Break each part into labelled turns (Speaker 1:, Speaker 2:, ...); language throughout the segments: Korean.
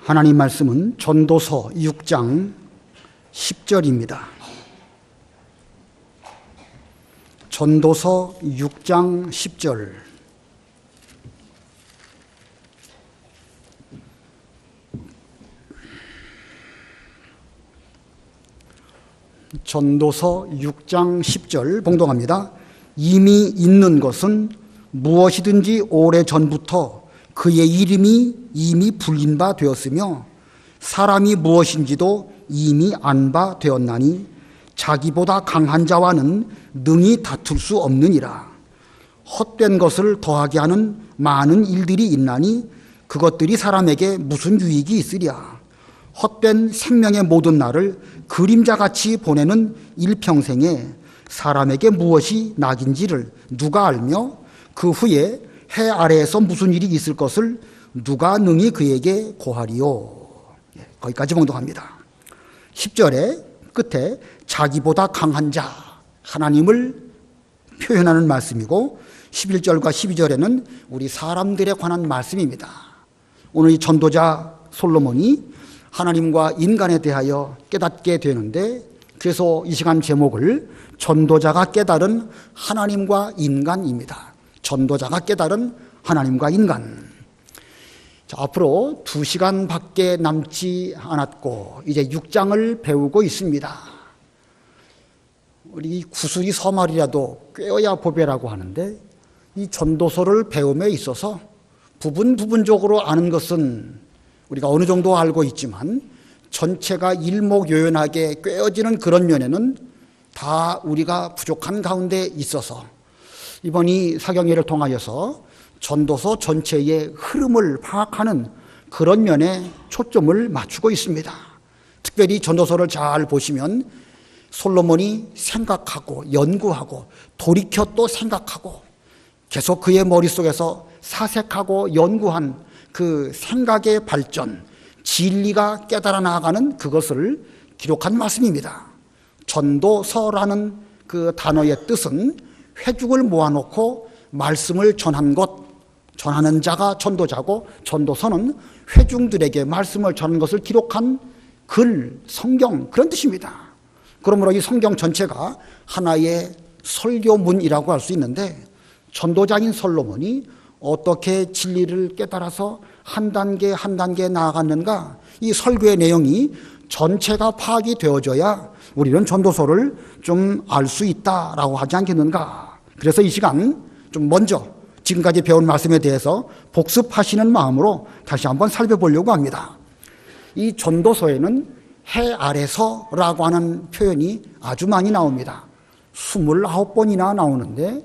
Speaker 1: 하나님 말씀은 전도서 6장 10절입니다. 전도서 6장 10절. 전도서 6장 10절 봉독합니다. 이미 있는 것은 무엇이든지 오래전부터 그의 이름이 이미 불린 바 되었으며 사람이 무엇인지도 이미 안 바 되었나니 자기보다 강한 자와는 능히 다툴 수 없느니라. 헛된 것을 더하게 하는 많은 일들이 있나니 그것들이 사람에게 무슨 유익이 있으랴. 헛된 생명의 모든 날을 그림자같이 보내는 일평생에 사람에게 무엇이 낙인지를 누가 알며 그 후에 해 아래에서 무슨 일이 있을 것을 누가 능히 그에게 고하리요. 거기까지 봉독합니다. 10절의 끝에 자기보다 강한 자 하나님을 표현하는 말씀이고 11절과 12절에는 우리 사람들에 관한 말씀입니다. 오늘 이 전도자 솔로몬이 하나님과 인간에 대하여 깨닫게 되는데 그래서 이 시간 제목을 전도자가 깨달은 하나님과 인간입니다. 전도자가 깨달은 하나님과 인간. 자, 앞으로 2시간밖에 남지 않았고 이제 6장을 배우고 있습니다. 우리 구슬이 서말이라도 꿰어야 보배라고 하는데 이 전도서를 배움에 있어서 부분적으로 아는 것은 우리가 어느 정도 알고 있지만 전체가 일목요연하게 꿰어지는 그런 면에는 다 우리가 부족한 가운데 있어서 이번 이 사경회를 통하여서 전도서 전체의 흐름을 파악하는 그런 면에 초점을 맞추고 있습니다. 특별히 전도서를 잘 보시면 솔로몬이 생각하고 연구하고 돌이켜 또 생각하고 계속 그의 머릿속에서 사색하고 연구한 그 생각의 발전, 진리가 깨달아 나아가는 그것을 기록한 말씀입니다. 전도서라는 그 단어의 뜻은 회중을 모아놓고 말씀을 전한 것, 전하는 자가 전도자고 전도서는 회중들에게 말씀을 전하는 것을 기록한 글, 성경 그런 뜻입니다. 그러므로 이 성경 전체가 하나의 설교문이라고 할 수 있는데 전도자인 솔로몬이 어떻게 진리를 깨달아서 한 단계 한 단계 나아갔는가 이 설교의 내용이 전체가 파악이 되어져야 우리는 전도서를 좀 알 수 있다라고 하지 않겠는가. 그래서 이 시간 좀 먼저 지금까지 배운 말씀에 대해서 복습하시는 마음으로 다시 한번 살펴보려고 합니다. 이 전도서에는 해 아래서라고 하는 표현이 아주 많이 나옵니다. 29번이나 나오는데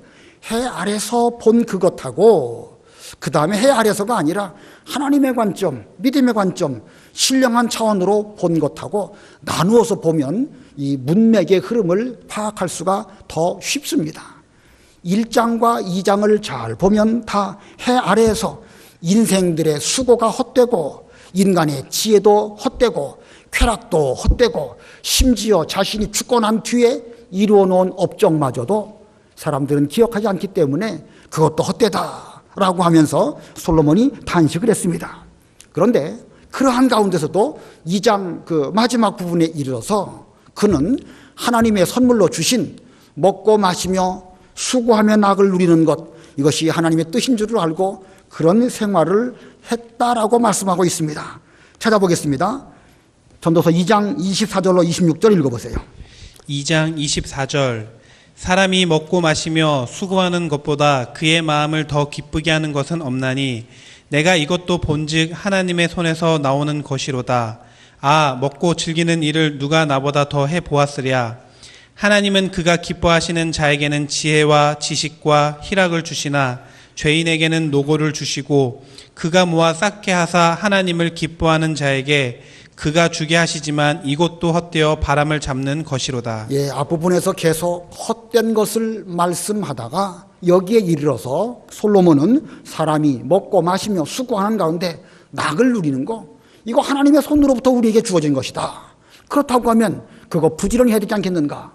Speaker 1: 해 아래서 본 그것하고 그 다음에 해 아래서가 아니라 하나님의 관점, 믿음의 관점, 신령한 차원으로 본 것하고 나누어서 보면 이 문맥의 흐름을 파악할 수가 더 쉽습니다. 1장과 2장을 잘 보면 다 해 아래에서 인생들의 수고가 헛되고 인간의 지혜도 헛되고 쾌락도 헛되고 심지어 자신이 죽고 난 뒤에 이루어놓은 업적마저도 사람들은 기억하지 않기 때문에 그것도 헛되다라고 하면서 솔로몬이 탄식을 했습니다. 그런데 그러한 가운데서도 2장 그 마지막 부분에 이르러서 그는 하나님의 선물로 주신 먹고 마시며 수고하며 낙을 누리는 것 이것이 하나님의 뜻인 줄을 알고 그런 생활을 했다라고 말씀하고 있습니다. 찾아보겠습니다. 전도서 2장 24절로 26절 읽어보세요.
Speaker 2: 2장 24절 사람이 먹고 마시며 수고하는 것보다 그의 마음을 더 기쁘게 하는 것은 없나니 내가 이것도 본즉 하나님의 손에서 나오는 것이로다. 아 먹고 즐기는 일을 누가 나보다 더 해보았으랴. 하나님은 그가 기뻐하시는 자에게는 지혜와 지식과 희락을 주시나 죄인에게는 노고를 주시고 그가 모아 쌓게 하사 하나님을 기뻐하는 자에게 그가 주게 하시지만 이것도 헛되어 바람을 잡는 것이로다.
Speaker 1: 예, 앞부분에서 계속 헛된 것을 말씀하다가 여기에 이르러서 솔로몬은 사람이 먹고 마시며 수고하는 가운데 낙을 누리는 거 이거 하나님의 손으로부터 우리에게 주어진 것이다. 그렇다고 하면 그거 부지런히 해야 되지 않겠는가?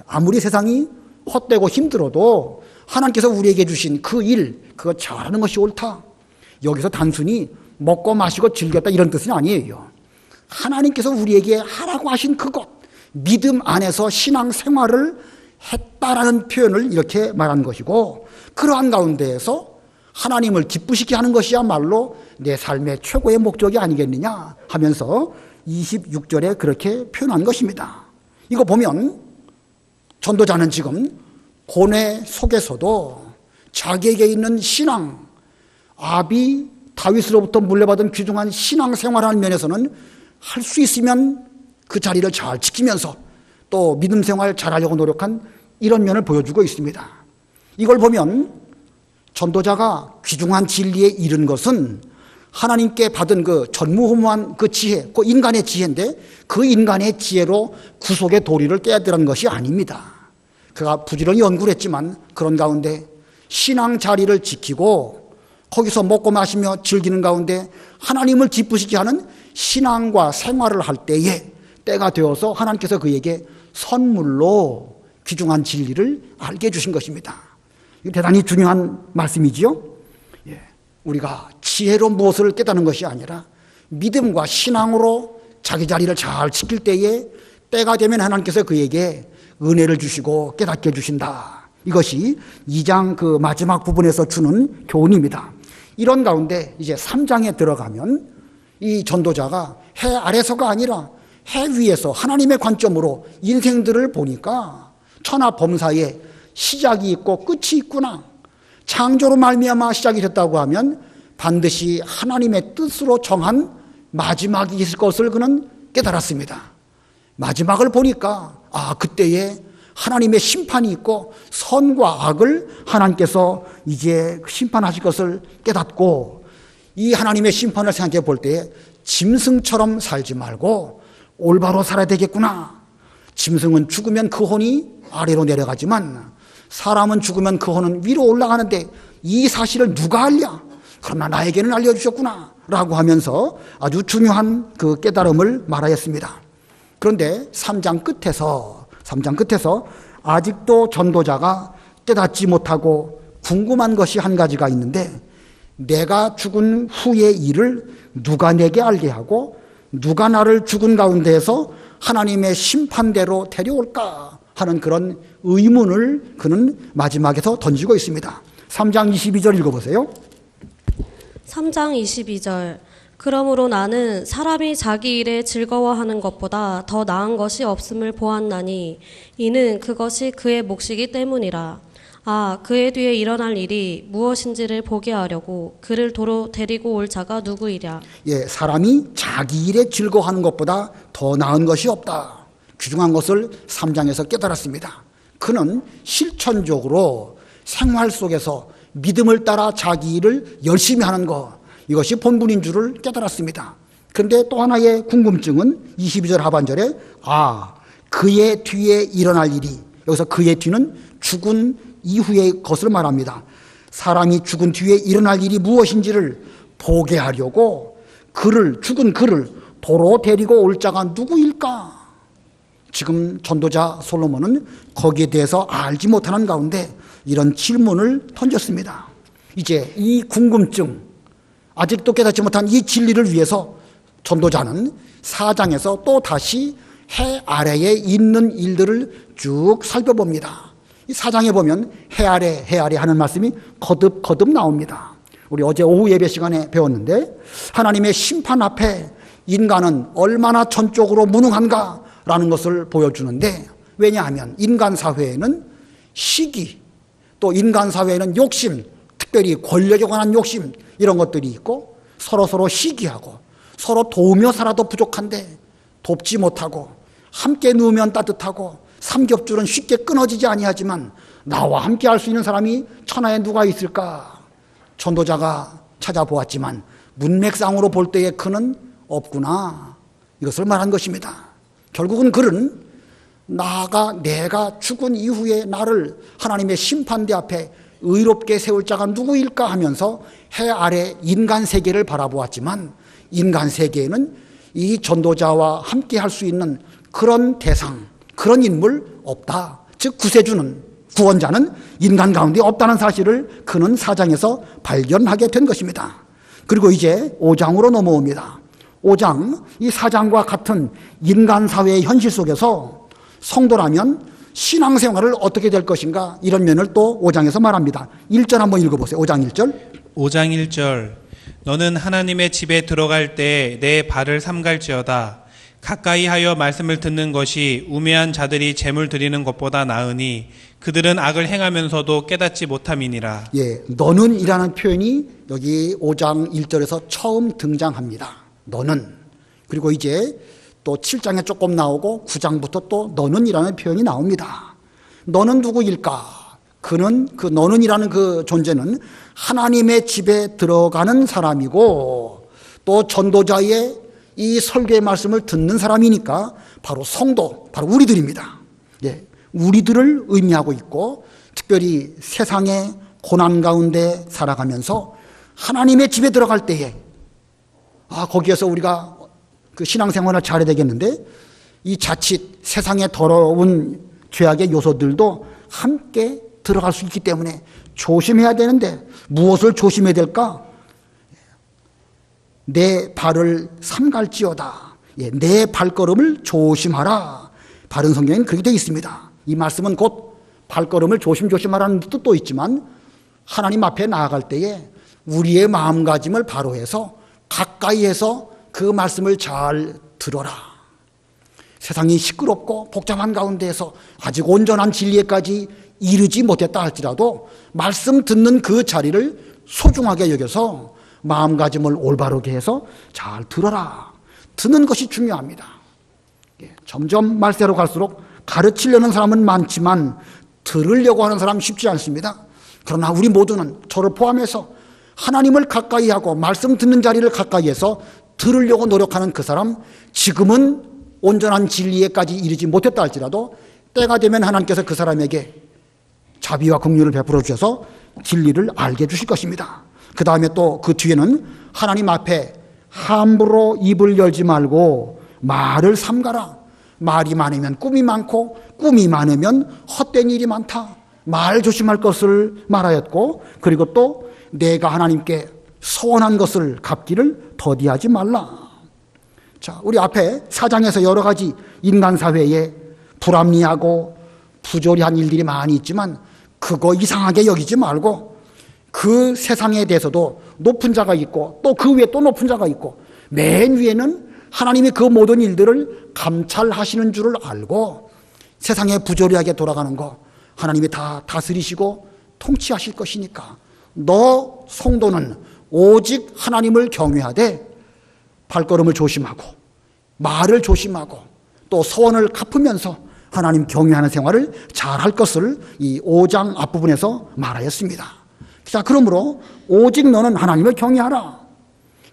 Speaker 1: 아무리 세상이 헛되고 힘들어도 하나님께서 우리에게 주신 그 일, 그거 잘하는 것이 옳다. 여기서 단순히 먹고 마시고 즐겼다 이런 뜻은 아니에요. 하나님께서 우리에게 하라고 하신 그것, 믿음 안에서 신앙 생활을 했다라는 표현을 이렇게 말한 것이고, 그러한 가운데에서 하나님을 기쁘시게 하는 것이야말로 내 삶의 최고의 목적이 아니겠느냐 하면서 26절에 그렇게 표현한 것입니다. 이거 보면 전도자는 지금 고뇌 속에서도 자기에게 있는 신앙, 아비 다윗으로부터 물려받은 귀중한 신앙 생활하는 면에서는 할 수 있으면 그 자리를 잘 지키면서 또 믿음 생활 잘하려고 노력한 이런 면을 보여주고 있습니다. 이걸 보면 전도자가 귀중한 진리에 이른 것은 하나님께 받은 그 전무후무한 그 지혜, 그 인간의 지혜인데 그 인간의 지혜로 구속의 도리를 깨달은 것이 아닙니다. 그가 부지런히 연구를 했지만 그런 가운데 신앙 자리를 지키고 거기서 먹고 마시며 즐기는 가운데 하나님을 기쁘시게 하는 신앙과 생활을 할 때에 때가 되어서 하나님께서 그에게 선물로 귀중한 진리를 알게 해주신 것입니다. 이거 대단히 중요한 말씀이지요. 우리가 지혜로 무엇을 깨닫는 것이 아니라 믿음과 신앙으로 자기 자리를 잘 지킬 때에 때가 되면 하나님께서 그에게 은혜를 주시고 깨닫게 해주신다. 이것이 2장 그 마지막 부분에서 주는 교훈입니다. 이런 가운데 이제 3장에 들어가면 이 전도자가 해 아래서가 아니라 해 위에서 하나님의 관점으로 인생들을 보니까 천하 범사에 시작이 있고 끝이 있구나. 창조로 말미암아 시작이 됐다고 하면 반드시 하나님의 뜻으로 정한 마지막이 있을 것을 그는 깨달았습니다. 마지막을 보니까 그때에 하나님의 심판이 있고 선과 악을 하나님께서 이제 심판하실 것을 깨닫고, 이 하나님의 심판을 생각해 볼 때에 짐승처럼 살지 말고 올바로 살아야 되겠구나. 짐승은 죽으면 그 혼이 아래로 내려가지만 사람은 죽으면 그 혼은 위로 올라가는데 이 사실을 누가 알랴? 그러나 나에게는 알려주셨구나 라고 하면서 아주 중요한 그 깨달음을 말하였습니다. 그런데 3장 끝에서 아직도 전도자가 깨닫지 못하고 궁금한 것이 한 가지가 있는데, 내가 죽은 후의 일을 누가 내게 알게 하고 누가 나를 죽은 가운데에서 하나님의 심판대로 데려올까 하는 그런 의문을 그는 마지막에서 던지고 있습니다. 3장 22절 읽어보세요.
Speaker 3: 3장 22절. 그러므로 나는 사람이 자기 일에 즐거워하는 것보다 더 나은 것이 없음을 보았나니 이는 그것이 그의 몫이기 때문이라. 그의 뒤에 일어날 일이 무엇인지를 보게 하려고 그를 도로 데리고 올 자가 누구이랴.
Speaker 1: 사람이 자기 일에 즐거워하는 것보다 더 나은 것이 없다. 귀중한 것을 3장에서 깨달았습니다. 그는 실천적으로 생활 속에서 믿음을 따라 자기 일을 열심히 하는 것, 이것이 본분인 줄을 깨달았습니다. 그런데 또 하나의 궁금증은 22절 하반절에 그의 뒤에 일어날 일이, 여기서 그의 뒤는 죽은 이후의 것을 말합니다. 사람이 죽은 뒤에 일어날 일이 무엇인지를 보게 하려고 죽은 그를 도로 데리고 올 자가 누구일까? 지금 전도자 솔로몬은 거기에 대해서 알지 못하는 가운데 이런 질문을 던졌습니다. 이제 이 궁금증, 아직도 깨닫지 못한 이 진리를 위해서 전도자는 4장에서 또 다시 해 아래에 있는 일들을 쭉 살펴봅니다. 이 4장에 보면 해 아래 하는 말씀이 거듭 나옵니다. 우리 어제 오후 예배 시간에 배웠는데, 하나님의 심판 앞에 인간은 얼마나 전적으로 무능한가라는 것을 보여주는데, 왜냐하면 인간 사회에는 시기, 또 인간 사회에는 욕심, 특별히 권력에 관한 욕심, 이런 것들이 있고, 서로 시기하고 서로 도우며 살아도 부족한데 돕지 못하고, 함께 누우면 따뜻하고 삼겹줄은 쉽게 끊어지지 아니하지만 나와 함께 할 수 있는 사람이 천하에 누가 있을까? 전도자가 찾아보았지만 문맥상으로 볼 때에 그는 없구나, 이것을 말한 것입니다. 결국은 그는 내가 죽은 이후에 나를 하나님의 심판대 앞에 의롭게 세울 자가 누구일까 하면서 해 아래 인간 세계를 바라보았지만, 인간 세계에는 이 전도자와 함께 할 수 있는 그런 대상, 그런 인물 없다. 즉 구세주는, 구원자는 인간 가운데 없다는 사실을 그는 4장에서 발견하게 된 것입니다. 그리고 이제 5장으로 넘어옵니다. 5장, 이 4장과 같은 인간 사회의 현실 속에서 성도라면 신앙생활을 어떻게 될 것인가, 이런 면을 또 5장에서 말합니다. 1절 한번 읽어보세요. 5장 1절.
Speaker 2: 5장 1절 너는 하나님의 집에 들어갈 때 내 발을 삼갈지어다. 가까이 하여 말씀을 듣는 것이 우매한 자들이 재물 드리는 것보다 나으니 그들은 악을 행하면서도 깨닫지 못함이니라.
Speaker 1: 예, 너는 이라는 표현이 여기 5장 1절에서 처음 등장합니다. 너는. 그리고 이제 또 7장에 조금 나오고 9장부터 또 너는 이라는 표현이 나옵니다. 너는 누구일까? 그는, 그 너는 이라는 그 존재는 하나님의 집에 들어가는 사람이고 또 전도자의 이 설교의 말씀을 듣는 사람이니까 바로 성도, 바로 우리들입니다. 예, 우리들을 의미하고 있고 특별히 세상의 고난 가운데 살아가면서 하나님의 집에 들어갈 때에 거기에서 우리가 그 신앙생활을 잘해야 되겠는데 이 자칫 세상의 더러운 죄악의 요소들도 함께 들어갈 수 있기 때문에 조심해야 되는데 무엇을 조심해야 될까? 내 발을 삼갈지어다. 예, 내 발걸음을 조심하라. 바른 성경에는 그렇게 되어 있습니다. 이 말씀은 곧 발걸음을 조심조심하라는 뜻도 있지만 하나님 앞에 나아갈 때에 우리의 마음가짐을 바로 해서 가까이에서 그 말씀을 잘 들어라. 세상이 시끄럽고 복잡한 가운데에서 아직 온전한 진리에까지 이르지 못했다 할지라도 말씀 듣는 그 자리를 소중하게 여겨서 마음가짐을 올바르게 해서 잘 들어라. 듣는 것이 중요합니다. 점점 말세로 갈수록 가르치려는 사람은 많지만 들으려고 하는 사람은 쉽지 않습니다. 그러나 우리 모두는 저를 포함해서 하나님을 가까이 하고 말씀 듣는 자리를 가까이 해서 들으려고 노력하는 그 사람, 지금은 온전한 진리에까지 이르지 못했다 할지라도 때가 되면 하나님께서 그 사람에게 자비와 긍휼을 베풀어 주셔서 진리를 알게 해주실 것입니다. 그 다음에 또 그 뒤에는 하나님 앞에 함부로 입을 열지 말고 말을 삼가라. 말이 많으면 꿈이 많고 꿈이 많으면 헛된 일이 많다. 말 조심할 것을 말하였고, 그리고 또 내가 하나님께 서원한 것을 갚기를 더디하지 말라. 자, 우리 앞에 4장에서 여러 가지 인간 사회에 불합리하고 부조리한 일들이 많이 있지만 그거 이상하게 여기지 말고 그 세상에 대해서도 높은 자가 있고 또 그 위에 또 높은 자가 있고 맨 위에는 하나님이 그 모든 일들을 감찰하시는 줄을 알고 세상에 부조리하게 돌아가는 거 하나님이 다 다스리시고 통치하실 것이니까 너 성도는 오직 하나님을 경외하되 발걸음을 조심하고 말을 조심하고 또 서원을 갚으면서 하나님 경외하는 생활을 잘할 것을 이 5장 앞부분에서 말하였습니다. 자, 그러므로 오직 너는 하나님을 경외하라.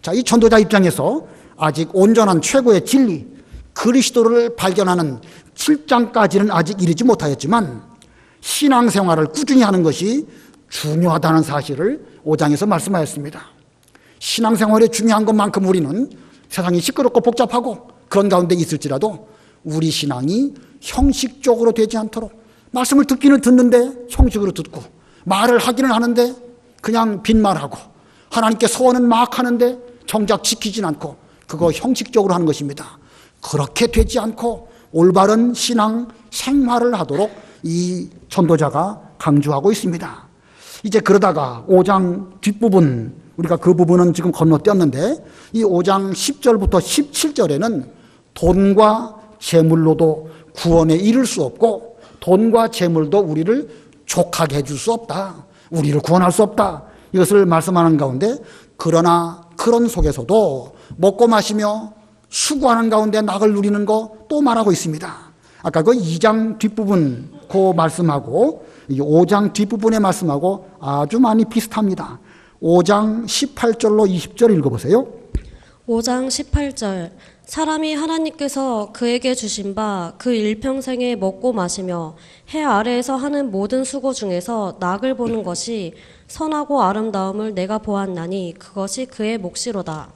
Speaker 1: 자, 이 전도자 입장에서 아직 온전한 최고의 진리 그리스도를 발견하는 7장까지는 아직 이르지 못하였지만 신앙생활을 꾸준히 하는 것이 중요하다는 사실을 5장에서 말씀하였습니다. 신앙생활이 중요한 것만큼 우리는 세상이 시끄럽고 복잡하고 그런 가운데 있을지라도 우리 신앙이 형식적으로 되지 않도록 말씀을 듣기는 듣는데 형식으로 듣고 말을 하기는 하는데 그냥 빈말하고 하나님께 소원은 막 하는데 정작 지키진 않고 그거 형식적으로 하는 것입니다. 그렇게 되지 않고 올바른 신앙 생활을 하도록 이 전도자가 강조하고 있습니다. 이제 그러다가 5장 뒷부분 우리가 그 부분은 지금 건너뛰었는데 이 5장 10절부터 17절에는 돈과 재물로도 구원에 이를 수 없고 돈과 재물도 우리를 족하게 해줄 수 없다. 우리를 구원할 수 없다. 이것을 말씀하는 가운데 그러나 그런 속에서도 먹고 마시며 수고하는 가운데 낙을 누리는 거 또 말하고 있습니다. 아까 그 2장 뒷부분 그 말씀하고 5장 뒷부분의 말씀하고 아주 많이 비슷합니다. 5장 18절로 20절 읽어보세요.
Speaker 3: 5장 18절 사람이 하나님께서 그에게 주신 바 그 일평생에 먹고 마시며 해 아래에서 하는 모든 수고 중에서 낙을 보는 것이 선하고 아름다움을 내가 보았나니 그것이 그의 몫이로다.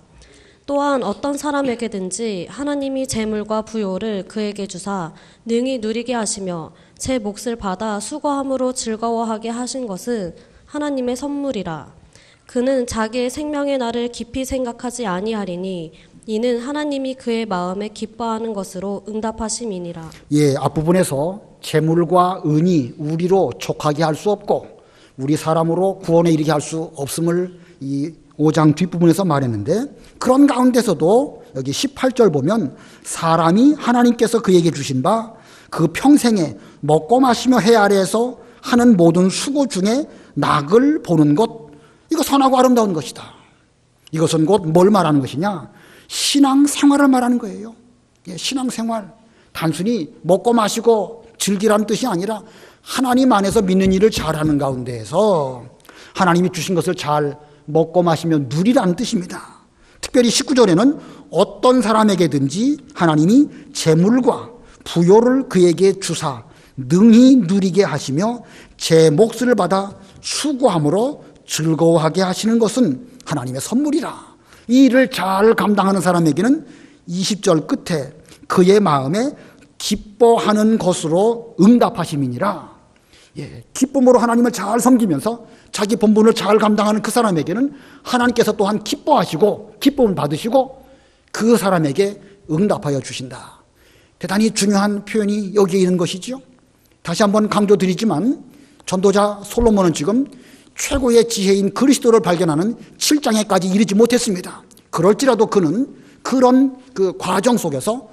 Speaker 3: 또한 어떤 사람에게든지 하나님이 재물과 부요를 그에게 주사 능히 누리게 하시며 제 몫을 받아 수고함으로 즐거워하게 하신 것은 하나님의 선물이라. 그는 자기의 생명의 날을 깊이 생각하지 아니하리니 이는 하나님이 그의 마음에 기뻐하는 것으로 응답하심이니라.
Speaker 1: 예, 앞부분에서 재물과 은이 우리로 족하게 할 수 없고 우리 사람으로 구원에 이르게 할 수 없음을 이 5장 뒷부분에서 말했는데, 그런 가운데서도 여기 18절 보면 사람이 하나님께서 그에게 주신 바 그 평생에 먹고 마시며 해 아래에서 하는 모든 수고 중에 낙을 보는 것, 이거 선하고 아름다운 것이다. 이것은 곧 뭘 말하는 것이냐? 신앙생활을 말하는 거예요. 예, 신앙생활. 단순히 먹고 마시고 즐기라는 뜻이 아니라 하나님 안에서 믿는 일을 잘하는 가운데에서 하나님이 주신 것을 잘 먹고 마시며 누리라는 뜻입니다. 특별히 19절에는 어떤 사람에게든지 하나님이 재물과 부요를 그에게 주사 능히 누리게 하시며 제 몫을 받아 수고함으로 즐거워하게 하시는 것은 하나님의 선물이라. 이 일을 잘 감당하는 사람에게는 20절 끝에 그의 마음에 기뻐하는 것으로 응답하심이니라. 예, 기쁨으로 하나님을 잘 섬기면서 자기 본분을 잘 감당하는 그 사람에게는 하나님께서 또한 기뻐하시고 기쁨을 받으시고 그 사람에게 응답하여 주신다. 대단히 중요한 표현이 여기에 있는 것이죠. 다시 한번 강조드리지만 전도자 솔로몬은 지금 최고의 지혜인 그리스도를 발견하는 7장에까지 이르지 못했습니다. 그럴지라도 그는 그런 그 과정 속에서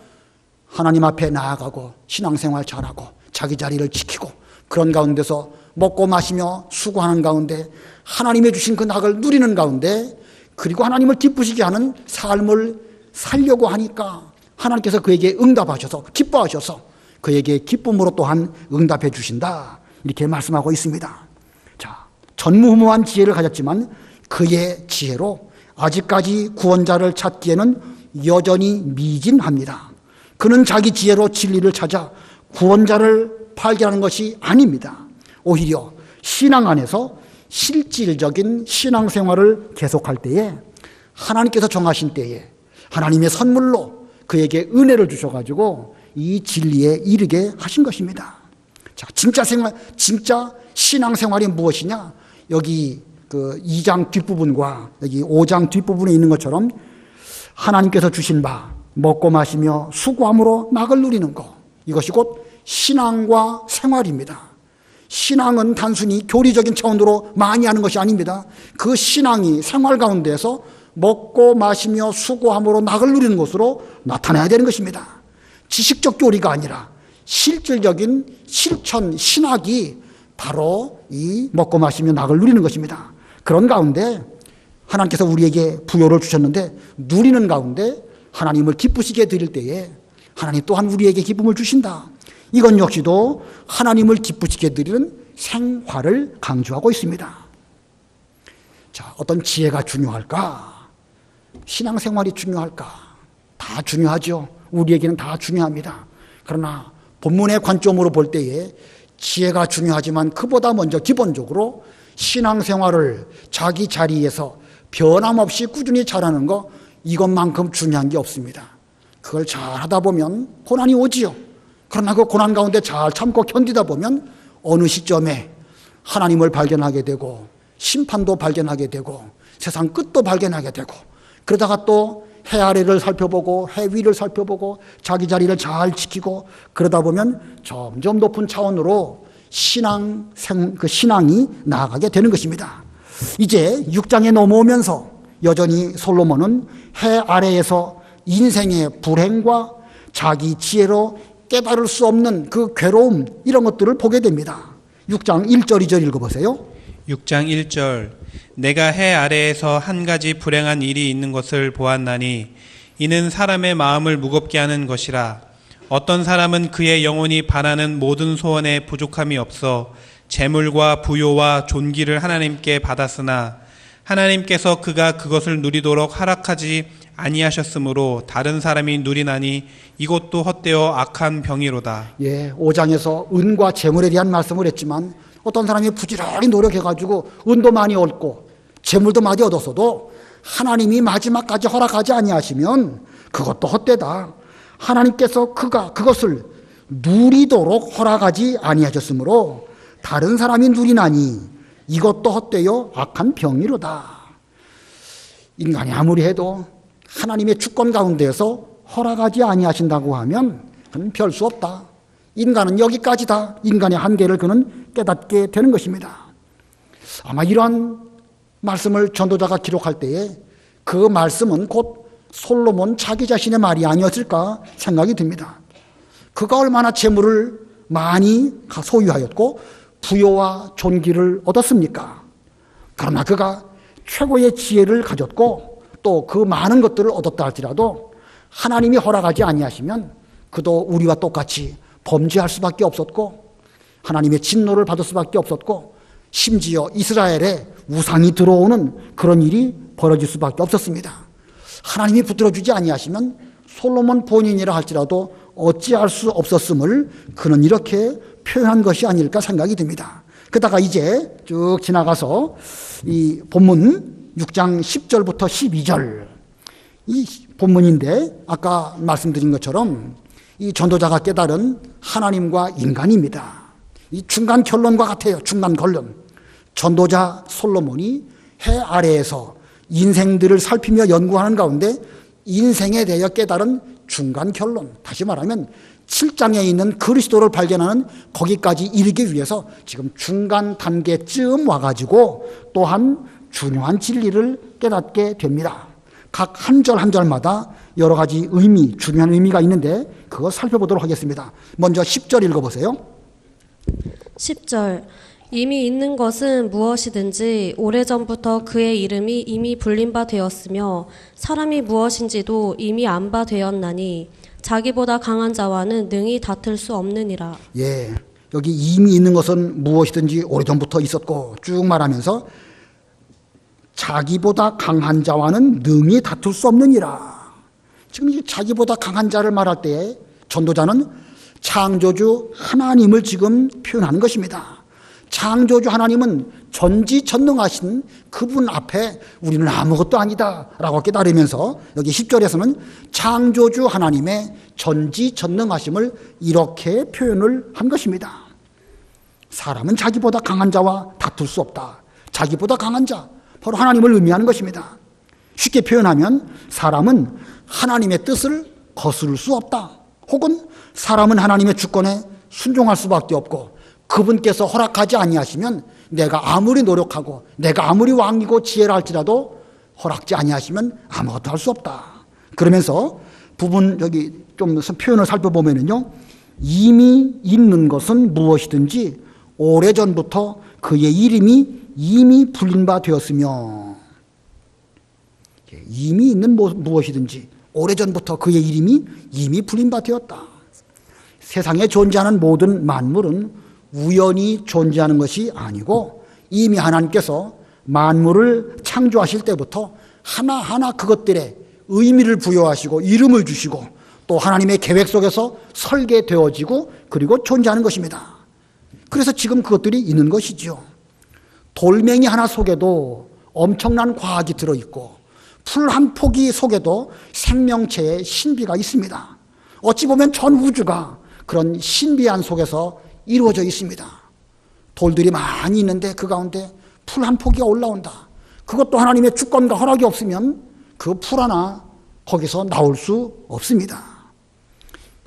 Speaker 1: 하나님 앞에 나아가고 신앙생활 잘하고 자기 자리를 지키고 그런 가운데서 먹고 마시며 수고하는 가운데 하나님이 주신 그 낙을 누리는 가운데 그리고 하나님을 기쁘시게 하는 삶을 살려고 하니까 하나님께서 그에게 응답하셔서 기뻐하셔서 그에게 기쁨으로 또한 응답해 주신다. 이렇게 말씀하고 있습니다. 자, 전무후무한 지혜를 가졌지만 그의 지혜로 아직까지 구원자를 찾기에는 여전히 미진합니다. 그는 자기 지혜로 진리를 찾아 구원자를 발견하는 것이 아닙니다. 오히려 신앙 안에서 실질적인 신앙생활을 계속할 때에 하나님께서 정하신 때에 하나님의 선물로 그에게 은혜를 주셔가지고 이 진리에 이르게 하신 것입니다. 자, 진짜 신앙생활이 무엇이냐? 여기 그 2장 뒷부분과 여기 5장 뒷부분에 있는 것처럼 하나님께서 주신 바 먹고 마시며 수고함으로 낙을 누리는 것, 이것이 곧 신앙과 생활입니다. 신앙은 단순히 교리적인 차원으로 많이 하는 것이 아닙니다. 그 신앙이 생활 가운데서 먹고 마시며 수고함으로 낙을 누리는 것으로 나타나야 되는 것입니다. 지식적 교리가 아니라 실질적인 실천 신학이 바로 이 먹고 마시며 낙을 누리는 것입니다. 그런 가운데 하나님께서 우리에게 부요를 주셨는데 누리는 가운데 하나님을 기쁘시게 드릴 때에 하나님 또한 우리에게 기쁨을 주신다. 이건 역시도 하나님을 기쁘시게 드리는 생활을 강조하고 있습니다. 자, 어떤 지혜가 중요할까? 신앙생활이 중요할까? 다 중요하죠. 우리에게는 다 중요합니다. 그러나 본문의 관점으로 볼 때에 지혜가 중요하지만 그보다 먼저 기본적으로 신앙생활을 자기 자리에서 변함없이 꾸준히 잘하는 거, 이것만큼 중요한 게 없습니다. 그걸 잘 하다 보면 고난이 오지요. 그러나 그 고난 가운데 잘 참고 견디다 보면 어느 시점에 하나님을 발견하게 되고 심판도 발견하게 되고 세상 끝도 발견하게 되고 그러다가 또 해 아래를 살펴보고 해 위를 살펴보고 자기 자리를 잘 지키고 그러다 보면 점점 높은 차원으로 신앙이 나아가게 되는 것입니다. 이제 6장에 넘어오면서 여전히 솔로몬은 해 아래에서 인생의 불행과 자기 지혜로 깨달을 수 없는 그 괴로움, 이런 것들을 보게 됩니다. 6장 1절 2절 읽어보세요.
Speaker 2: 6장 1절 내가 해 아래에서 한 가지 불행한 일이 있는 것을 보았나니 이는 사람의 마음을 무겁게 하는 것이라. 어떤 사람은 그의 영혼이 바라는 모든 소원에 부족함이 없어 재물과 부요와 존귀를 하나님께 받았으나 하나님께서 그가 그것을 누리도록 허락하지 아니하셨으므로 다른 사람이 누리나니 이것도 헛되어 악한 병이로다.
Speaker 1: 예, 5장에서 은과 재물에 대한 말씀을 했지만 어떤 사람이 부지런히 노력해가지고 은도 많이 얻고 재물도 많이 얻었어도 하나님이 마지막까지 허락하지 아니하시면 그것도 헛되다. 하나님께서 그것을 누리도록 허락하지 아니하셨으므로 다른 사람이 누리나니 이것도 헛되어 악한 병이로다. 인간이 아무리 해도 하나님의 주권 가운데에서 허락하지 아니하신다고 하면 그는 별 수 없다. 인간은 여기까지다. 인간의 한계를 그는 깨닫게 되는 것입니다. 아마 이러한 말씀을 전도자가 기록할 때에 그 말씀은 곧 솔로몬 자기 자신의 말이 아니었을까 생각이 듭니다. 그가 얼마나 재물을 많이 소유하였고 부요와 존귀를 얻었습니까? 그러나 그가 최고의 지혜를 가졌고 또 그 많은 것들을 얻었다 할지라도 하나님이 허락하지 아니하시면 그도 우리와 똑같이 범죄할 수밖에 없었고 하나님의 진노를 받을 수밖에 없었고 심지어 이스라엘에 우상이 들어오는 그런 일이 벌어질 수밖에 없었습니다. 하나님이 붙들어주지 아니하시면 솔로몬 본인이라 할지라도 어찌할 수 없었음을 그는 이렇게 표현한 것이 아닐까 생각이 듭니다. 그러다가 이제 쭉 지나가서 이 본문 6장 10절부터 12절 이 본문인데 아까 말씀드린 것처럼 이 전도자가 깨달은 하나님과 인간입니다. 이 중간 결론과 같아요. 중간 결론. 전도자 솔로몬이 해 아래에서 인생들을 살피며 연구하는 가운데 인생에 대해 깨달은 중간 결론. 다시 말하면 7장에 있는 그리스도를 발견하는 거기까지 이르기 위해서 지금 중간 단계쯤 와가지고 또한 중요한 진리를 깨닫게 됩니다. 각 한 절 한 절마다 여러 가지 의미, 중요한 의미가 있는데 그거 살펴보도록 하겠습니다. 먼저 10절 읽어보세요.
Speaker 3: 10절 이미 있는 것은 무엇이든지 오래전부터 그의 이름이 이미 불린 바 되었으며 사람이 무엇인지도 이미 안 바 되었나니 자기보다 강한 자와는 능히 다툴 수 없느니라.
Speaker 1: 예, 여기 이미 있는 것은 무엇이든지 오래전부터 있었고 쭉 말하면서 자기보다 강한 자와는 능히 다툴 수 없느니라. 지금 이 자기보다 강한 자를 말할 때 전도자는 창조주 하나님을 지금 표현하는 것입니다. 창조주 하나님은 전지전능하신 그분 앞에 우리는 아무것도 아니다라고 깨달으면서 여기 10절에서는 창조주 하나님의 전지전능하심을 이렇게 표현을 한 것입니다. 사람은 자기보다 강한 자와 다툴 수 없다. 자기보다 강한 자, 바로 하나님을 의미하는 것입니다. 쉽게 표현하면 사람은 하나님의 뜻을 거스를 수 없다. 혹은 사람은 하나님의 주권에 순종할 수밖에 없고 그분께서 허락하지 아니하시면 내가 아무리 노력하고 내가 아무리 왕이고 지혜를 할지라도 허락지 아니하시면 아무것도 할 수 없다. 그러면서 부분 여기 좀 표현을 살펴보면요, 이미 있는 것은 무엇이든지 오래전부터 그의 이름이 이미 불린 바 되었으며, 이미 있는 무엇이든지 오래전부터 그의 이름이 이미 불린 바 되었다. 세상에 존재하는 모든 만물은 우연히 존재하는 것이 아니고 이미 하나님께서 만물을 창조하실 때부터 하나하나 그것들에 의미를 부여하시고 이름을 주시고 또 하나님의 계획 속에서 설계되어지고 그리고 존재하는 것입니다. 그래서 지금 그것들이 있는 것이죠. 돌멩이 하나 속에도 엄청난 과학이 들어있고 풀 한 포기 속에도 생명체의 신비가 있습니다. 어찌 보면 전 우주가 그런 신비한 속에서 이루어져 있습니다. 돌들이 많이 있는데 그 가운데 풀 한 포기가 올라온다. 그것도 하나님의 주권과 허락이 없으면 그 풀 하나 거기서 나올 수 없습니다.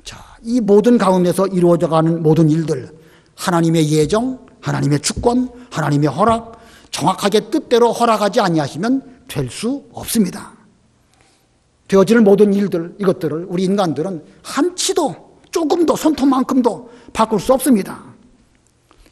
Speaker 1: 자, 이 모든 가운데서 이루어져가는 모든 일들, 하나님의 예정, 하나님의 주권, 하나님의 허락, 정확하게 뜻대로 허락하지 아니하시면 될 수 없습니다. 되어질 모든 일들, 이것들을 우리 인간들은 한치도 조금도 손톱만큼도 바꿀 수 없습니다.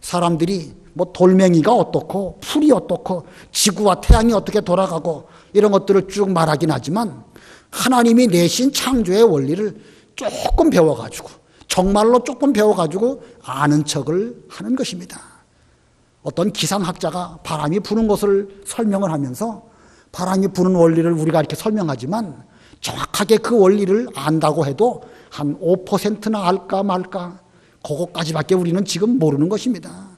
Speaker 1: 사람들이 뭐 돌멩이가 어떻고 풀이 어떻고 지구와 태양이 어떻게 돌아가고 이런 것들을 쭉 말하긴 하지만 하나님이 내신 창조의 원리를 조금 배워가지고 정말로 조금 배워가지고 아는 척을 하는 것입니다. 어떤 기상학자가 바람이 부는 것을 설명을 하면서 바람이 부는 원리를 우리가 이렇게 설명하지만 정확하게 그 원리를 안다고 해도 한 5%나 알까 말까 그거까지밖에 우리는 지금 모르는 것입니다.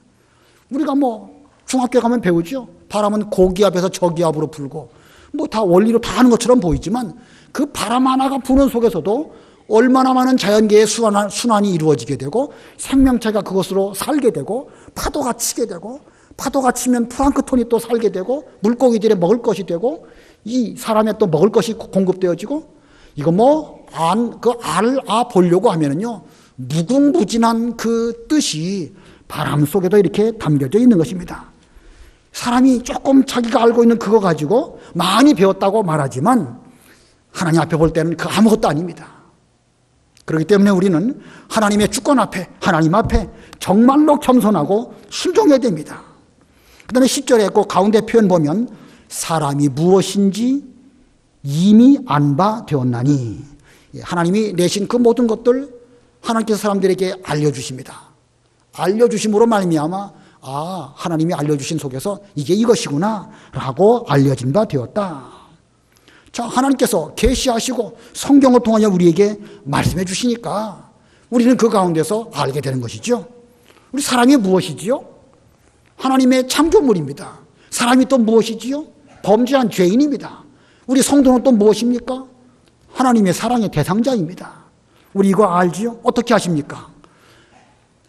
Speaker 1: 우리가 뭐 중학교 가면 배우죠. 바람은 고기압에서 저기압으로 불고 뭐 다 원리로 다 하는 것처럼 보이지만 그 바람 하나가 부는 속에서도 얼마나 많은 자연계의 순환이 이루어지게 되고 생명체가 그것으로 살게 되고 파도가 치게 되고 파도가 치면 플랑크톤이 또 살게 되고 물고기들이 먹을 것이 되고 이 사람의 또 먹을 것이 공급되어지고, 이거 뭐, 보려고 하면은요, 무궁무진한 그 뜻이 바람 속에도 이렇게 담겨져 있는 것입니다. 사람이 조금 자기가 알고 있는 그거 가지고 많이 배웠다고 말하지만 하나님 앞에 볼 때는 그 아무것도 아닙니다. 그렇기 때문에 우리는 하나님의 주권 앞에, 하나님 앞에 정말로 겸손하고 순종해야 됩니다. 그 다음에 10절에 그 가운데 표현 보면 사람이 무엇인지 이미 안바되었나니, 하나님이 내신 그 모든 것들 하나님께서 사람들에게 알려주십니다. 알려주심으로 말미암아 하나님이 알려주신 속에서 이게 이것이구나 라고 알려진 바 되었다. 자, 하나님께서 계시하시고 성경을 통하여 우리에게 말씀해 주시니까 우리는 그 가운데서 알게 되는 것이죠. 우리 사람이 무엇이지요? 하나님의 창조물입니다. 사람이 또 무엇이지요? 범죄한 죄인입니다. 우리 성도는 또 무엇입니까? 하나님의 사랑의 대상자입니다. 우리 이거 알지요? 어떻게 아십니까?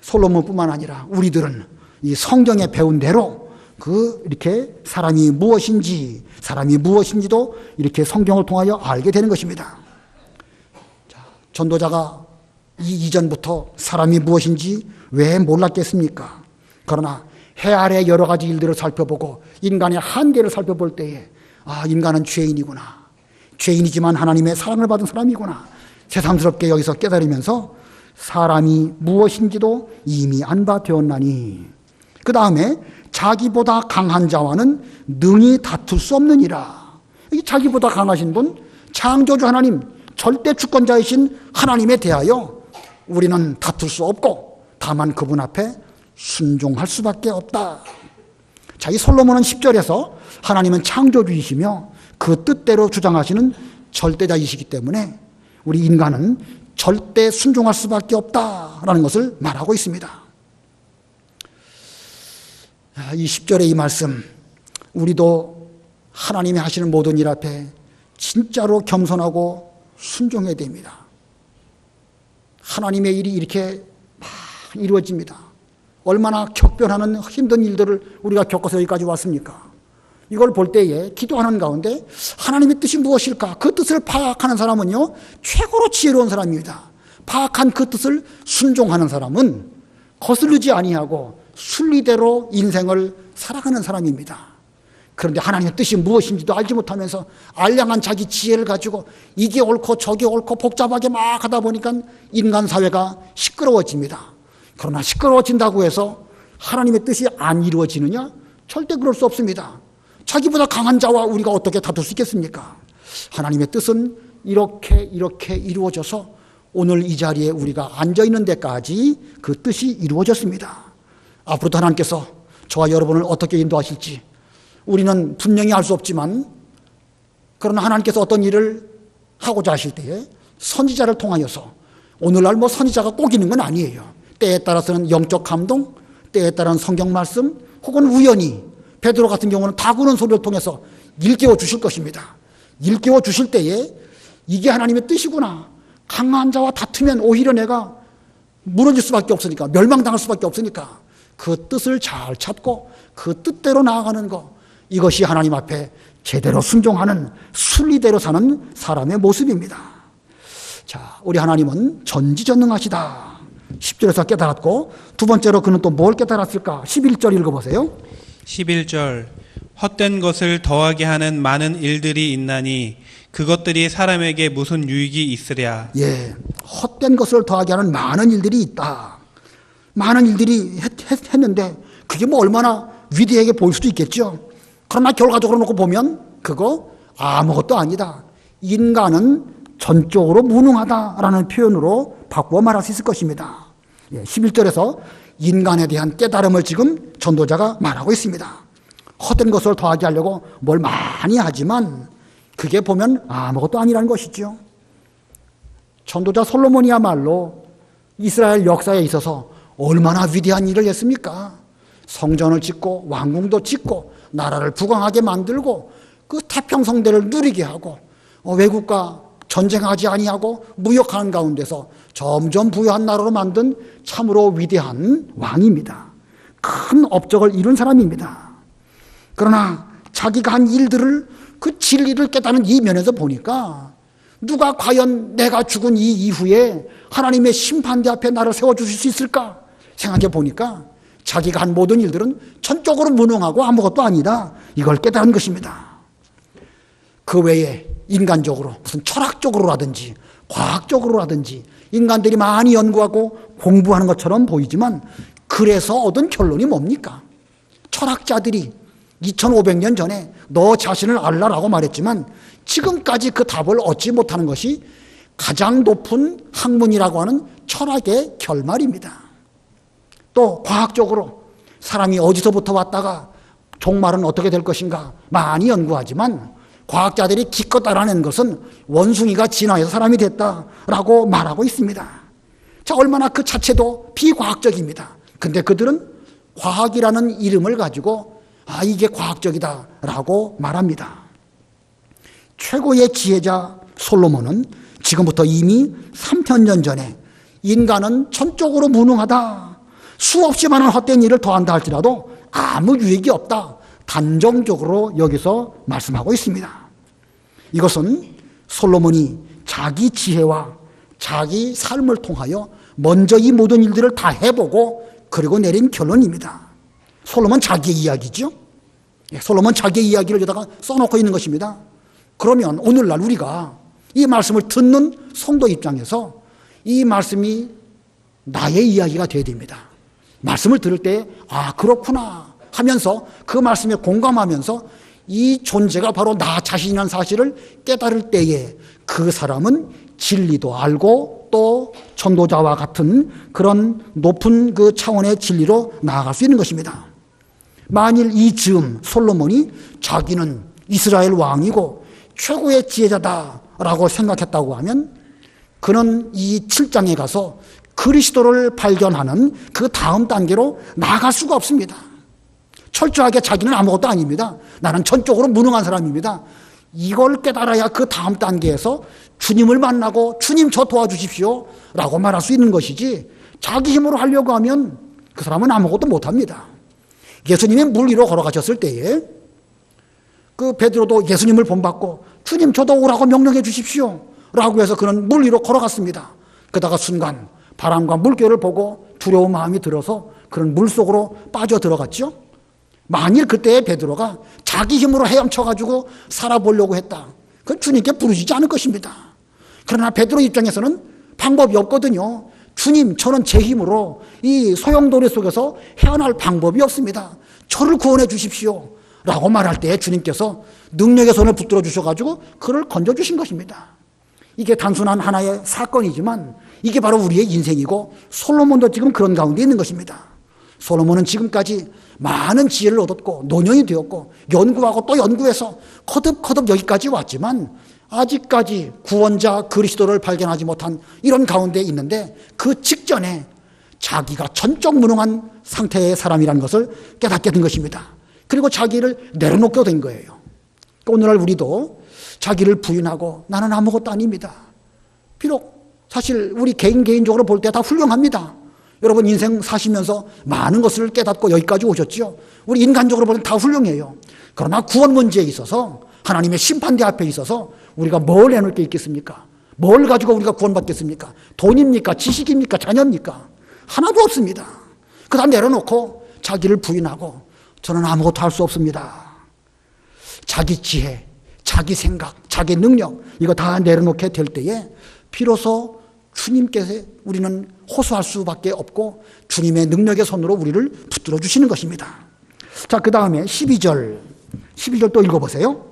Speaker 1: 솔로몬뿐만 아니라 우리들은 이 성경에 배운 대로 이렇게 사람이 무엇인지도 이렇게 성경을 통하여 알게 되는 것입니다. 자, 전도자가 이전부터 사람이 무엇인지 왜 몰랐겠습니까? 그러나 해 아래 여러 가지 일들을 살펴보고 인간의 한계를 살펴볼 때에 인간은 죄인이구나. 죄인이지만 하나님의 사랑을 받은 사람이구나. 새삼스럽게 여기서 깨달으면서 사람이 무엇인지도 이미 안바되었나니, 그 다음에 자기보다 강한 자와는 능히 다툴 수 없느니라. 이 자기보다 강하신 분, 창조주 하나님, 절대 주권자이신 하나님에 대하여 우리는 다툴 수 없고 다만 그분 앞에 순종할 수밖에 없다. 자, 이 솔로몬은 10절에서 하나님은 창조주이시며 그 뜻대로 주장하시는 절대자이시기 때문에 우리 인간은 절대 순종할 수밖에 없다라는 것을 말하고 있습니다. 이 10절의 이 말씀, 우리도 하나님이 하시는 모든 일 앞에 진짜로 겸손하고 순종해야 됩니다. 하나님의 일이 이렇게 막 이루어집니다. 얼마나 격변하는 힘든 일들을 우리가 겪어서 여기까지 왔습니까? 이걸 볼 때에 기도하는 가운데 하나님의 뜻이 무엇일까? 그 뜻을 파악하는 사람은요, 최고로 지혜로운 사람입니다. 파악한 그 뜻을 순종하는 사람은 거스르지 아니하고 순리대로 인생을 살아가는 사람입니다. 그런데 하나님의 뜻이 무엇인지도 알지 못하면서 알량한 자기 지혜를 가지고 이게 옳고 저게 옳고 복잡하게 막 하다 보니까 인간 사회가 시끄러워집니다. 그러나 시끄러워진다고 해서 하나님의 뜻이 안 이루어지느냐? 절대 그럴 수 없습니다. 자기보다 강한 자와 우리가 어떻게 다툴 수 있겠습니까? 하나님의 뜻은 이렇게 이루어져서 오늘 이 자리에 우리가 앉아있는 데까지 그 뜻이 이루어졌습니다. 앞으로도 하나님께서 저와 여러분을 어떻게 인도하실지 우리는 분명히 알 수 없지만, 그러나 하나님께서 어떤 일을 하고자 하실 때에 선지자를 통하여서, 오늘날 뭐 선지자가 꼭 있는 건 아니에요. 때에 따라서는 영적 감동, 때에 따른 성경 말씀, 혹은 우연히 베드로 같은 경우는 다구는 소리를 통해서 일깨워 주실 것입니다. 일깨워 주실 때에 이게 하나님의 뜻이구나. 강한 자와 다투면 오히려 내가 무너질 수밖에 없으니까, 멸망당할 수밖에 없으니까 그 뜻을 잘 찾고 그 뜻대로 나아가는 것, 이것이 하나님 앞에 제대로 순종하는 순리대로 사는 사람의 모습입니다. 자, 우리 하나님은 전지전능하시다. 10절에서 깨달았고, 두 번째로 그는 또 뭘 깨달았을까? 11절 읽어보세요.
Speaker 2: 11절, 헛된 것을 더하게 하는 많은 일들이 있나니 그것들이 사람에게 무슨 유익이 있으랴.
Speaker 1: 예, 헛된 것을 더하게 하는 많은 일들이 있다. 많은 일들이 했는데 그게 뭐 얼마나 위대하게 보일 수도 있겠죠. 그러나 결과적으로 놓고 보면 그거 아무것도 아니다. 인간은 전적으로 무능하다라는 표현으로 바꾸어 말할 수 있을 것입니다. 11절에서 인간에 대한 깨달음을 지금 전도자가 말하고 있습니다. 헛된 것을 더하게 하려고 뭘 많이 하지만 그게 보면 아무것도 아니라는 것이죠. 전도자 솔로몬이야말로 이스라엘 역사에 있어서 얼마나 위대한 일을 했습니까? 성전을 짓고 왕궁도 짓고 나라를 부강하게 만들고 그 태평성대를 누리게 하고 외국과 전쟁하지 아니하고 무역하는 가운데서 점점 부유한 나라로 만든 참으로 위대한 왕입니다. 큰 업적을 이룬 사람입니다. 그러나 자기가 한 일들을 그 진리를 깨닫는 이 면에서 보니까 누가 과연 내가 죽은 이 이후에 하나님의 심판대 앞에 나를 세워주실 수 있을까 생각해 보니까 자기가 한 모든 일들은 전적으로 무능하고 아무것도 아니다, 이걸 깨달은 것입니다. 그 외에 인간적으로 무슨 철학적으로라든지 과학적으로라든지 인간들이 많이 연구하고 공부하는 것처럼 보이지만 그래서 얻은 결론이 뭡니까? 철학자들이 2500년 전에 너 자신을 알라라고 말했지만 지금까지 그 답을 얻지 못하는 것이 가장 높은 학문이라고 하는 철학의 결말입니다. 또 과학적으로 사람이 어디서부터 왔다가 종말은 어떻게 될 것인가 많이 연구하지만 과학자들이 기껏 알아낸 것은 원숭이가 진화해서 사람이 됐다라고 말하고 있습니다. 자, 얼마나 그 자체도 비과학적입니다. 근데 그들은 과학이라는 이름을 가지고 이게 과학적이다라고 말합니다. 최고의 지혜자 솔로몬은 지금부터 이미 3000년 전에 인간은 전적으로 무능하다, 수없이 많은 헛된 일을 더한다 할지라도 아무 유익이 없다, 단정적으로 여기서 말씀하고 있습니다. 이것은 솔로몬이 자기 지혜와 자기 삶을 통하여 먼저 이 모든 일들을 다 해보고 그리고 내린 결론입니다. 솔로몬 자기의 이야기죠. 솔로몬 자기의 이야기를 여기다가 써놓고 있는 것입니다. 그러면 오늘날 우리가 이 말씀을 듣는 성도 입장에서 이 말씀이 나의 이야기가 되어야 됩니다. 말씀을 들을 때 그렇구나 하면서 그 말씀에 공감하면서 이 존재가 바로 나 자신이라는 사실을 깨달을 때에 그 사람은 진리도 알고 또 전도자와 같은 그런 높은 그 차원의 진리로 나아갈 수 있는 것입니다. 만일 이 즈음 솔로몬이 자기는 이스라엘 왕이고 최고의 지혜자다라고 생각했다고 하면 그는 이 7장에 가서 그리스도를 발견하는 그 다음 단계로 나아갈 수가 없습니다. 철저하게 자기는 아무것도 아닙니다. 나는 전적으로 무능한 사람입니다. 이걸 깨달아야 그 다음 단계에서 주님을 만나고 주님 저 도와주십시오 라고 말할 수 있는 것이지, 자기 힘으로 하려고 하면 그 사람은 아무것도 못합니다. 예수님이 물 위로 걸어가셨을 때에 그 베드로도 예수님을 본받고 주님 저도 오라고 명령해 주십시오 라고 해서 그는 물 위로 걸어갔습니다. 그러다가 순간 바람과 물결을 보고 두려운 마음이 들어서 그는 물속으로 빠져 들어갔죠. 만일 그때 베드로가 자기 힘으로 헤엄쳐가지고 살아보려고 했다, 그건 주님께 부르시지 않을 것입니다. 그러나 베드로 입장에서는 방법이 없거든요. 주님, 저는 제 힘으로 이 소용돌이 속에서 헤어날 방법이 없습니다. 저를 구원해 주십시오 라고 말할 때 주님께서 능력의 손을 붙들어 주셔가지고 그를 건져주신 것입니다. 이게 단순한 하나의 사건이지만 이게 바로 우리의 인생이고 솔로몬도 지금 그런 가운데 있는 것입니다. 솔로몬은 지금까지 많은 지혜를 얻었고 노년이 되었고 연구하고 또 연구해서 거듭거듭 여기까지 왔지만 아직까지 구원자 그리스도를 발견하지 못한 이런 가운데 있는데 그 직전에 자기가 전적 무능한 상태의 사람이라는 것을 깨닫게 된 것입니다. 그리고 자기를 내려놓게 된 거예요. 오늘날 우리도 자기를 부인하고 나는 아무것도 아닙니다. 비록 사실 우리 개인적으로 볼 때 다 훌륭합니다. 여러분 인생 사시면서 많은 것을 깨닫고 여기까지 오셨죠. 우리 인간적으로 보면 다 훌륭해요. 그러나 구원 문제에 있어서 하나님의 심판대 앞에 있어서 우리가 뭘 내놓을 게 있겠습니까? 뭘 가지고 우리가 구원받겠습니까? 돈입니까? 지식입니까? 자녀입니까? 하나도 없습니다. 그다 내려놓고 자기를 부인하고 저는 아무것도 할 수 없습니다. 자기 지혜, 자기 생각, 자기 능력 이거 다 내려놓게 될 때에 비로소 주님께서 우리는 호소할 수밖에 없고 주님의 능력의 손으로 우리를 붙들어 주시는 것입니다. 자, 그 다음에 12절 또 읽어보세요.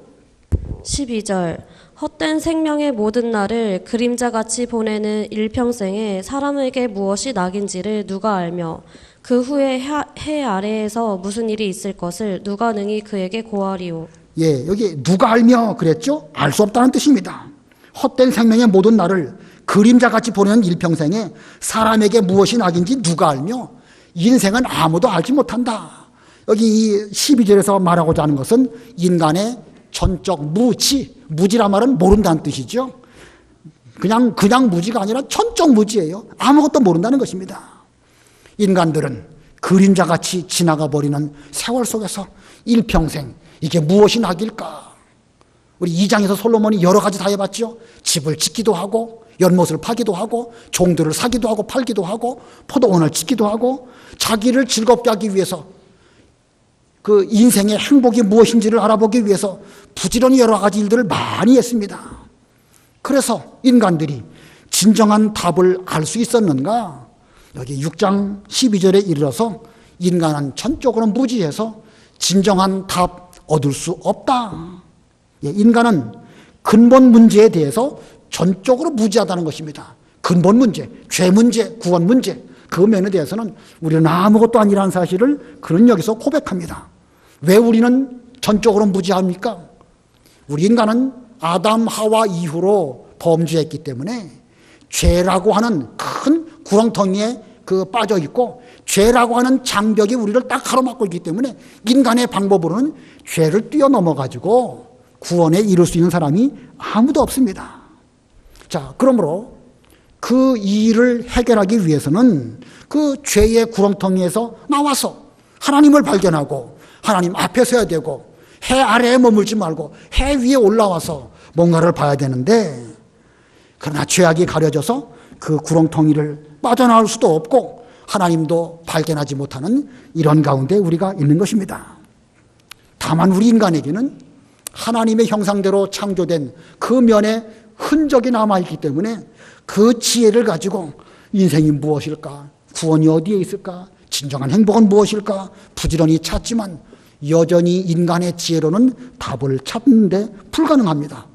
Speaker 3: 12절 헛된 생명의 모든 날을 그림자같이 보내는 일평생에 사람에게 무엇이 낙인지를 누가 알며 그 후에 해 아래에서 무슨 일이 있을 것을 누가 능히 그에게 고하리오.
Speaker 1: 예, 여기 누가 알며 그랬죠? 알 수 없다는 뜻입니다. 헛된 생명의 모든 날을 그림자같이 보내는 일평생에 사람에게 무엇이 낙인지 누가 알며 인생은 아무도 알지 못한다. 여기 이 12절에서 말하고자 하는 것은 인간의 전적 무지란 말은 모른다는 뜻이죠. 그냥 무지가 아니라 전적 무지예요. 아무것도 모른다는 것입니다. 인간들은 그림자같이 지나가 버리는 세월 속에서 일평생 이게 무엇이 낙일까? 우리 2장에서 솔로몬이 여러 가지 다 해봤죠. 집을 짓기도 하고 연못을 파기도 하고 종들을 사기도 하고 팔기도 하고 포도원을 짓기도 하고 자기를 즐겁게 하기 위해서 그 인생의 행복이 무엇인지를 알아보기 위해서 부지런히 여러 가지 일들을 많이 했습니다. 그래서 인간들이 진정한 답을 알 수 있었는가? 여기 6장 12절에 이르러서 인간은 전적으로 무지해서 진정한 답 얻을 수 없다. 인간은 근본 문제에 대해서 전적으로 무지하다는 것입니다. 근본 문제, 죄 문제, 구원 문제, 그 면에 대해서는 우리는 아무것도 아니라는 사실을 그는 여기서 고백합니다. 왜 우리는 전적으로 무지합니까? 우리 인간은 아담, 하와 이후로 범죄했기 때문에 죄라고 하는 큰 구렁텅이에 빠져 있고 죄라고 하는 장벽이 우리를 딱 가로막고 있기 때문에 인간의 방법으로는 죄를 뛰어넘어 가지고 구원에 이룰 수 있는 사람이 아무도 없습니다. 자, 그러므로 그 일을 해결하기 위해서는 그 죄의 구렁텅이에서 나와서 하나님을 발견하고 하나님 앞에 서야 되고 해 아래에 머물지 말고 해 위에 올라와서 뭔가를 봐야 되는데 그러나 죄악이 가려져서 그 구렁텅이를 빠져나올 수도 없고 하나님도 발견하지 못하는 이런 가운데 우리가 있는 것입니다. 다만 우리 인간에게는 하나님의 형상대로 창조된 그 면에 흔적이 남아있기 때문에 그 지혜를 가지고 인생이 무엇일까? 구원이 어디에 있을까? 진정한 행복은 무엇일까? 부지런히 찾지만 여전히 인간의 지혜로는 답을 찾는데 불가능합니다.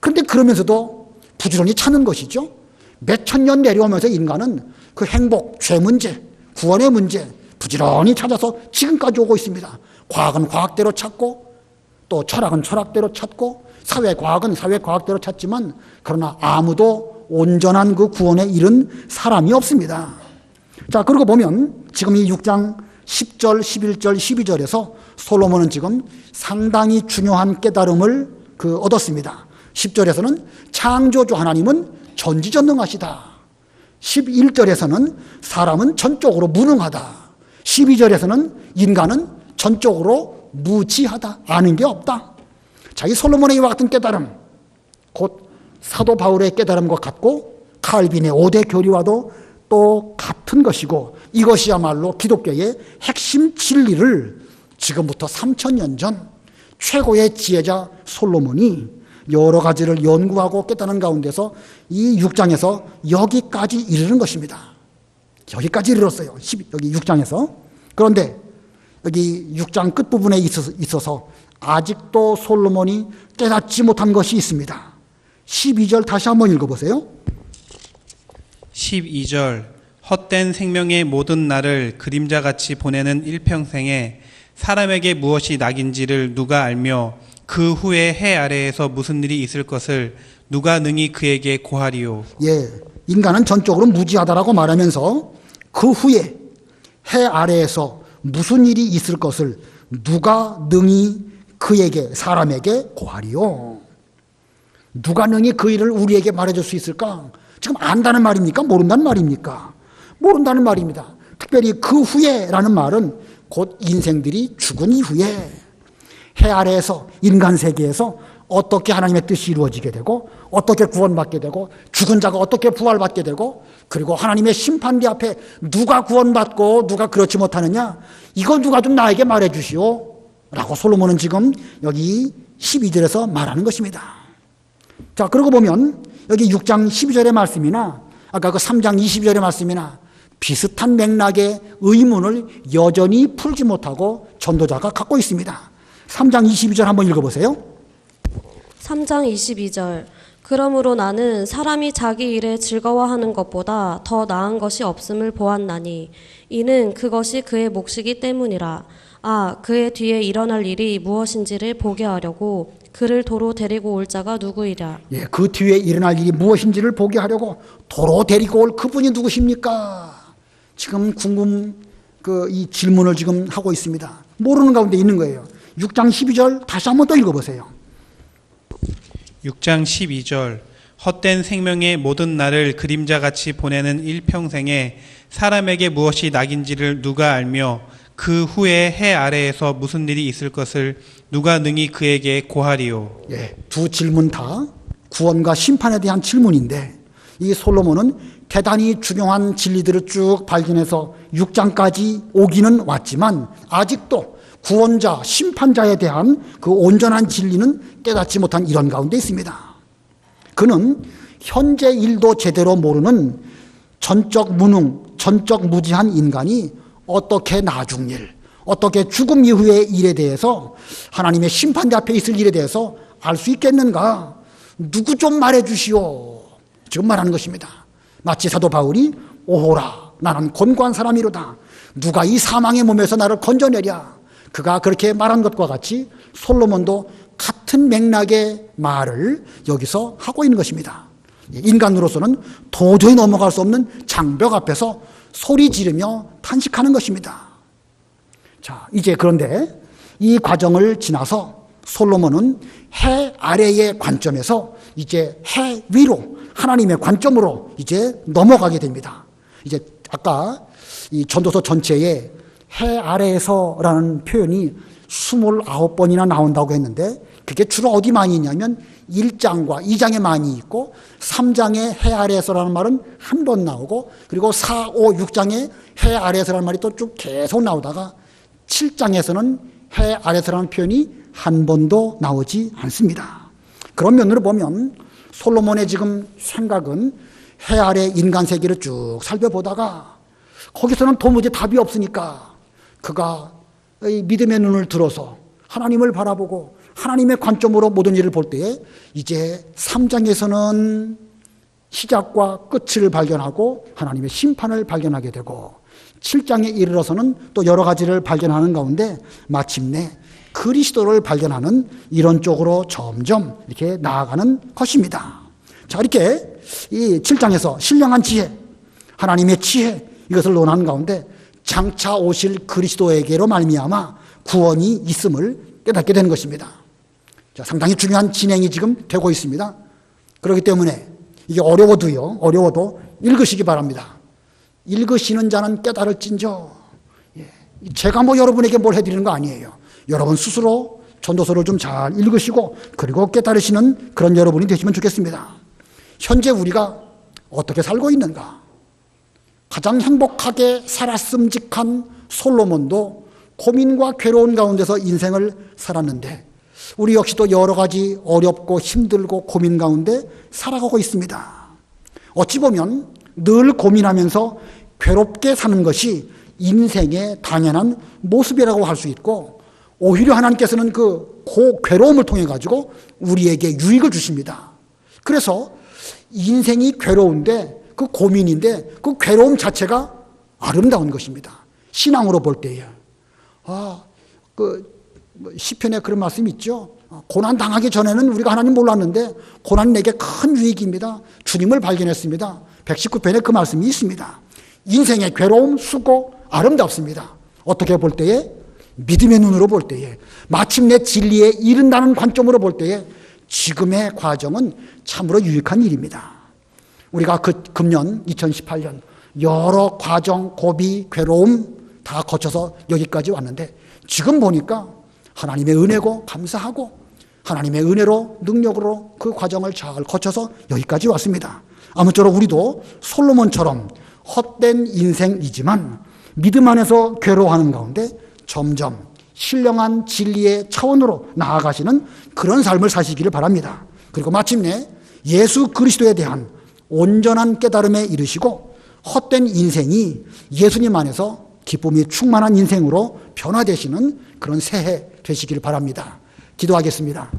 Speaker 1: 그런데 그러면서도 부지런히 찾는 것이죠. 몇천 년 내려오면서 인간은 그 행복, 죄 문제, 구원의 문제 부지런히 찾아서 지금까지 오고 있습니다. 과학은 과학대로 찾고 또 철학은 철학대로 찾고 사회과학은 사회과학대로 찾지만 그러나 아무도 온전한 그 구원에 이른 사람이 없습니다. 자, 그러고 보면 지금 이 6장 10절, 11절, 12절에서 솔로몬은 지금 상당히 중요한 깨달음을 얻었습니다. 10절에서는 창조주 하나님은 전지전능하시다. 11절에서는 사람은 전적으로 무능하다. 12절에서는 인간은 전적으로 무지하다. 아는 게 없다. 자, 이 솔로몬의 이와 같은 깨달음, 곧 사도 바울의 깨달음과 같고 칼빈의 5대 교리와도 또 같은 것이고 이것이야말로 기독교의 핵심 진리를 지금부터 3000년 전 최고의 지혜자 솔로몬이 여러 가지를 연구하고 깨닫는 가운데서 이 6장에서 여기까지 이르는 것입니다. 여기까지 이르렀어요. 여기 6장에서. 그런데 여기 6장 끝부분에 있어서 아직도 솔로몬이 깨닫지 못한 것이 있습니다. 12절 다시 한번 읽어보세요.
Speaker 2: 12절 헛된 생명의 모든 날을 그림자같이 보내는 일평생에 사람에게 무엇이 낙인지를 누가 알며 그 후에 해 아래에서 무슨 일이 있을 것을 누가 능히 그에게 고하리요.
Speaker 1: 예, 인간은 전적으로 무지하다라고 말하면서 그 후에 해 아래에서 무슨 일이 있을 것을 누가 능히 그에게 사람에게 고하리요. 누가 능히 그 일을 우리에게 말해줄 수 있을까? 지금 안다는 말입니까? 모른다는 말입니까? 모른다는 말입니다. 특별히 그 후에라는 말은 곧 인생들이 죽은 이후에 해 아래에서 인간 세계에서 어떻게 하나님의 뜻이 이루어지게 되고 어떻게 구원받게 되고 죽은 자가 어떻게 부활받게 되고 그리고 하나님의 심판대 앞에 누가 구원받고 누가 그렇지 못하느냐 이거 누가 좀 나에게 말해 주시오 라고 솔로몬은 지금 여기 12절에서 말하는 것입니다. 자, 그러고 보면 여기 6장 12절의 말씀이나 아까 그 3장 22절의 말씀이나 비슷한 맥락의 의문을 여전히 풀지 못하고 전도자가 갖고 있습니다. 3장 22절 한번 읽어보세요.
Speaker 3: 3장 22절 그러므로 나는 사람이 자기 일에 즐거워하는 것보다 더 나은 것이 없음을 보았나니 이는 그것이 그의 몫이기 때문이라. 아, 그의 뒤에 일어날 일이 무엇인지를 보게 하려고 그를 도로 데리고 올 자가 누구이랴.
Speaker 1: 예, 그 뒤에 일어날 일이 무엇인지를 보게 하려고 도로 데리고 올 그분이 누구십니까? 지금 이 질문을 지금 하고 있습니다. 모르는 가운데 있는 거예요. 6장 12절 다시 한번 또 읽어보세요.
Speaker 2: 6장 12절 헛된 생명의 모든 날을 그림자같이 보내는 일평생에 사람에게 무엇이 낙인지를 누가 알며 그 후에 해 아래에서 무슨 일이 있을 것을 누가 능히 그에게 고하리요.
Speaker 1: 예, 두 질문 다 구원과 심판에 대한 질문인데 이 솔로몬은 대단히 중요한 진리들을 쭉 발견해서 6장까지 오기는 왔지만 아직도 구원자, 심판자에 대한 그 온전한 진리는 깨닫지 못한 이런 가운데 있습니다. 그는 현재 일도 제대로 모르는 전적 무능, 전적 무지한 인간이 어떻게 나중 일, 어떻게 죽음 이후의 일에 대해서 하나님의 심판대 앞에 있을 일에 대해서 알 수 있겠는가? 누구 좀 말해 주시오. 지금 말하는 것입니다. 마치 사도 바울이 오호라 나는 곤고한 사람이로다. 누가 이 사망의 몸에서 나를 건져내랴. 그가 그렇게 말한 것과 같이 솔로몬도 같은 맥락의 말을 여기서 하고 있는 것입니다. 인간으로서는 도저히 넘어갈 수 없는 장벽 앞에서 소리 지르며 탄식하는 것입니다. 자, 이제 그런데 이 과정을 지나서 솔로몬은 해 아래의 관점에서 이제 해 위로 하나님의 관점으로 이제 넘어가게 됩니다. 이제 아까 이 전도서 전체에 해 아래에서라는 표현이 29번이나 나온다고 했는데 그게 주로 어디 많이 있냐면 1장과 2장에 많이 있고 3장에 해 아래에서라는 말은 한 번 나오고 그리고 4, 5, 6장에 해 아래에서라는 말이 또 쭉 계속 나오다가 7장에서는 해 아래에서라는 표현이 한 번도 나오지 않습니다. 그런 면으로 보면 솔로몬의 지금 생각은 해 아래 인간 세계를 쭉 살펴보다가 거기서는 도무지 답이 없으니까 그가 믿음의 눈을 들어서 하나님을 바라보고 하나님의 관점으로 모든 일을 볼 때에 이제 3장에서는 시작과 끝을 발견하고 하나님의 심판을 발견하게 되고 7장에 이르러서는 또 여러 가지를 발견하는 가운데 마침내 그리스도를 발견하는 이런 쪽으로 점점 이렇게 나아가는 것입니다. 자, 이렇게 이 7장에서 신령한 지혜, 하나님의 지혜 이것을 논하는 가운데 장차 오실 그리스도에게로 말미암아 구원이 있음을 깨닫게 되는 것입니다. 자, 상당히 중요한 진행이 지금 되고 있습니다. 그렇기 때문에 이게 어려워도 읽으시기 바랍니다. 읽으시는 자는 깨달을진저. 제가 뭐 여러분에게 뭘 해드리는 거 아니에요. 여러분 스스로 전도서를 좀 잘 읽으시고 그리고 깨달으시는 그런 여러분이 되시면 좋겠습니다. 현재 우리가 어떻게 살고 있는가? 가장 행복하게 살았음직한 솔로몬도 고민과 괴로운 가운데서 인생을 살았는데 우리 역시도 여러 가지 어렵고 힘들고 고민 가운데 살아가고 있습니다. 어찌 보면 늘 고민하면서 괴롭게 사는 것이 인생의 당연한 모습이라고 할 수 있고 오히려 하나님께서는 그 괴로움을 통해 가지고 우리에게 유익을 주십니다. 그래서 인생이 괴로운데 그 고민인데 그 괴로움 자체가 아름다운 것입니다. 신앙으로 볼 때에. 시편에 그런 말씀이 있죠. 고난 당하기 전에는 우리가 하나님 몰랐는데 고난이 내게 큰 유익입니다. 주님을 발견했습니다. 119편에 그 말씀이 있습니다. 인생의 괴로움, 수고 아름답습니다. 어떻게 볼 때에? 믿음의 눈으로 볼 때에, 마침내 진리에 이른다는 관점으로 볼 때에 지금의 과정은 참으로 유익한 일입니다. 우리가 금년 2018년 여러 과정, 고비, 괴로움 다 거쳐서 여기까지 왔는데 지금 보니까 하나님의 은혜고 감사하고 하나님의 은혜로 능력으로 그 과정을 잘 거쳐서 여기까지 왔습니다. 아무쪼록 우리도 솔로몬처럼 헛된 인생이지만 믿음 안에서 괴로워하는 가운데 점점 신령한 진리의 차원으로 나아가시는 그런 삶을 사시기를 바랍니다. 그리고 마침내 예수 그리스도에 대한 온전한 깨달음에 이르시고 헛된 인생이 예수님 안에서 기쁨이 충만한 인생으로 변화되시는 그런 새해 되시기를 바랍니다. 기도하겠습니다.